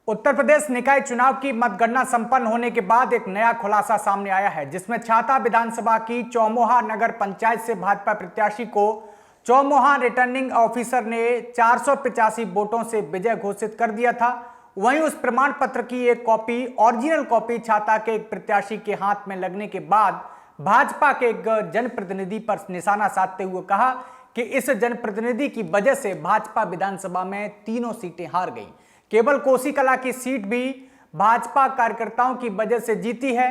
उत्तर प्रदेश निकाय चुनाव की मतगणना संपन्न होने के बाद एक नया खुलासा सामने आया है, जिसमें छाता विधानसभा की चौमोहा नगर पंचायत से भाजपा प्रत्याशी को चौमोहा रिटर्निंग ऑफिसर ने 485 वोटों से विजय घोषित कर दिया था। वहीं उस प्रमाण पत्र की एक कॉपी, ओरिजिनल कॉपी छाता के एक प्रत्याशी के हाथ में लगने के बाद भाजपा के एक जनप्रतिनिधि पर निशाना साधते हुए कहा कि इस जनप्रतिनिधि की वजह से भाजपा विधानसभा में तीनों सीटें हार गई। केवल कोसी कला की सीट भी भाजपा कार्यकर्ताओं की वजह से जीती है,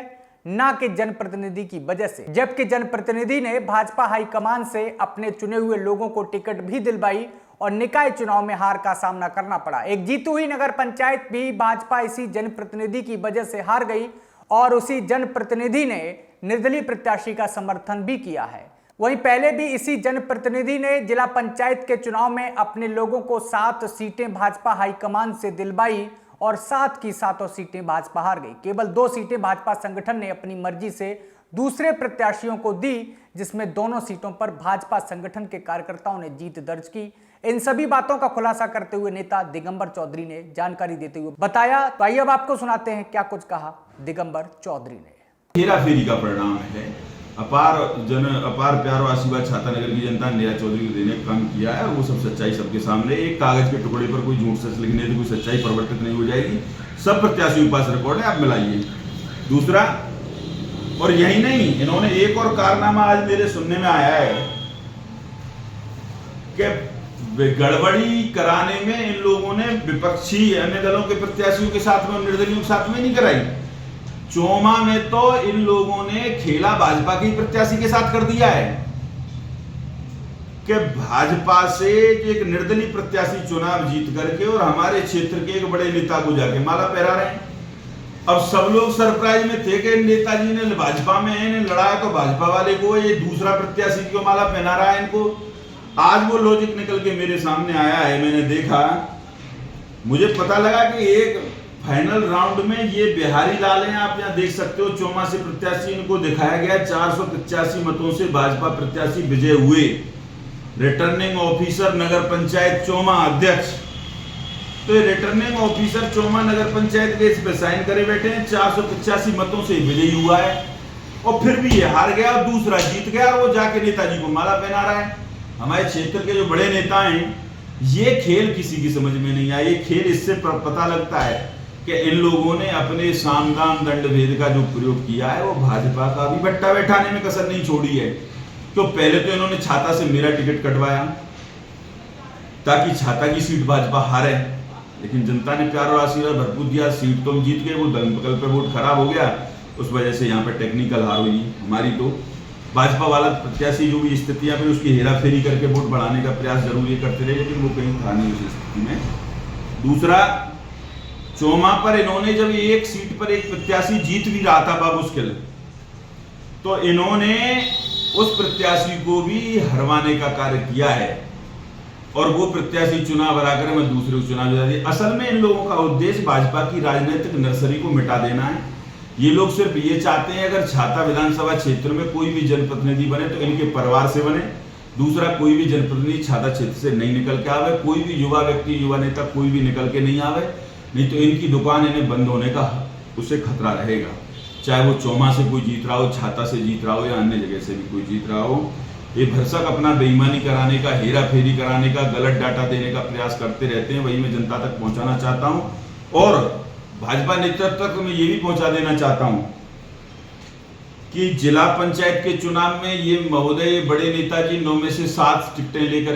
न कि जनप्रतिनिधि की वजह से, जबकि जनप्रतिनिधि ने भाजपा हाईकमान से अपने चुने हुए लोगों को टिकट भी दिलवाई और निकाय चुनाव में हार का सामना करना पड़ा। एक जीती हुई नगर पंचायत भी भाजपा इसी जनप्रतिनिधि की वजह से हार गई और उसी जनप्रतिनिधि ने निर्दलीय प्रत्याशी का समर्थन भी किया है। वहीं पहले भी इसी जनप्रतिनिधि ने जिला पंचायत के चुनाव में अपने लोगों को 7 सीटें भाजपा हाईकमान से दिलवाई और 7 की 7 सीटें भाजपा हार गई। केवल 2 सीटें भाजपा संगठन ने अपनी मर्जी से दूसरे प्रत्याशियों को दी, जिसमें दोनों सीटों पर भाजपा संगठन के कार्यकर्ताओं ने जीत दर्ज की। इन सभी बातों का खुलासा करते हुए नेता दिगंबर चौधरी ने जानकारी देते हुए बताया। तो आइए अब आपको सुनाते हैं क्या कुछ कहा दिगंबर चौधरी ने। हेराफेरी का परिणाम है। अपार प्यार और आशीर्वाद छाता नगर की जनता ने नेहा चौधरी को देने का काम किया है। वो सब सच्चाई सबके सामने। एक कागज के टुकड़े पर कोई झूठ सच लिखने से कोई सच्चाई परिवर्तित नहीं हो जाएगी। सब प्रत्याशियों के पास रिकॉर्ड है, आप मिलाइए। दूसरा, और यही नहीं, इन्होंने एक और कारनामा आज मेरे सुनने में आया है कि गड़बड़ी कराने में इन लोगों ने विपक्षी अन्य दलों के प्रत्याशियों के साथ में और निर्दलीयों के साथ में नहीं कराई। चौमा में तो इन लोगों ने खेला भाजपा के प्रत्याशी के साथ कर दिया है कि भाजपा से एक निर्दलीय प्रत्याशी चुनाव जीत करके और हमारे क्षेत्र के एक बड़े नेता को जाके माला पहरा रहे हैं। अब सब लोग सरप्राइज में थे कि नेताजी ने भाजपा में है, लड़ाया तो भाजपा वाले को, ये दूसरा प्रत्याशी को माला पहना रहा है इनको। आज वो लॉजिक निकल के मेरे सामने आया है। मैंने देखा, मुझे पता लगा कि एक फाइनल राउंड में ये बिहारी लाल हैं, आप यहां देख सकते हो। चौमा से प्रत्याशी इनको दिखाया गया। 485 मतों से भाजपा प्रत्याशी विजय हुए। रिटर्निंग ऑफिसर नगर पंचायत चौमा अध्यक्ष, तो रिटर्निंग ऑफिसर चौमा नगर पंचायत के इस पे साइन करे बैठे हैं। 485 मतों से विजयी हुआ है और फिर भी ये हार गया और दूसरा जीत गया और वो जाके नेताजी को माला पहना रहा है। हमारे क्षेत्र के जो बड़े नेता हैं, ये खेल किसी की समझ में नहीं आया। ये खेल इससे पता लगता है कि इन लोगों ने अपने सामदान दंड भेद का जो प्रयोग किया है वो भाजपा का भी बट्टा बैठाने में कसर नहीं छोड़ी है। तो पहले तो इन्होंने छाता से मेरा टिकट कटवाया ताकि छाता की सीट भाजपा हारे, लेकिन जनता ने प्यार और आशीर्वाद भरपूर दिया। सीट तो हम जीत गए, वो दलबकल पे वोट खराब हो गया, उस वजह से यहाँ पे टेक्निकल हार हुई हमारी। तो भाजपा वाला प्रत्याशी जो भी स्थितियां फिर उसकी हेराफेरी करके वोट बढ़ाने का प्रयास जरूर ये करते रहे, लेकिन वो कहीं था नहीं उस स्थिति में। दूसरा, चौमा पर इन्होंने जब एक सीट पर एक प्रत्याशी जीत भी रहा था बामुश्किल, तो इन्होंने उस प्रत्याशी को भी हरवाने का कार्य किया है और वो प्रत्याशी चुनाव हराकर में दूसरे को चुनाव जिता दिया। असल में इन लोगों का उद्देश्य भाजपा की राजनीतिक नर्सरी को मिटा देना है। ये लोग सिर्फ ये चाहते हैं अगर छाता विधानसभा क्षेत्र में कोई भी जनप्रतिनिधि बने तो इनके परिवार से बने। दूसरा, कोई भी जनप्रतिनिधि छाता क्षेत्र से नहीं निकल के आवे, कोई भी युवा व्यक्ति, युवा नेता कोई भी निकल के नहीं आवे, नहीं तो इनकी दुकान इन्हें बंद होने का उससे खतरा रहेगा। चाहे वो चौमा से कोई जीत रहा हो, छाता से जीत रहा हो या अन्य जगह से भी कोई जीत रहा हो। ये भरसक अपना बेईमानी कराने का, हेरा फेरी कराने का, गलत डाटा देने का प्रयास करते रहते हैं। वही मैं जनता तक पहुंचाना चाहता हूं और भाजपा नेतृत्व तक मैं ये भी पहुंचा देना चाहता हूं कि जिला पंचायत के चुनाव में ये महोदय बड़े नेताजी 9 में से 7 टिकटें लेकर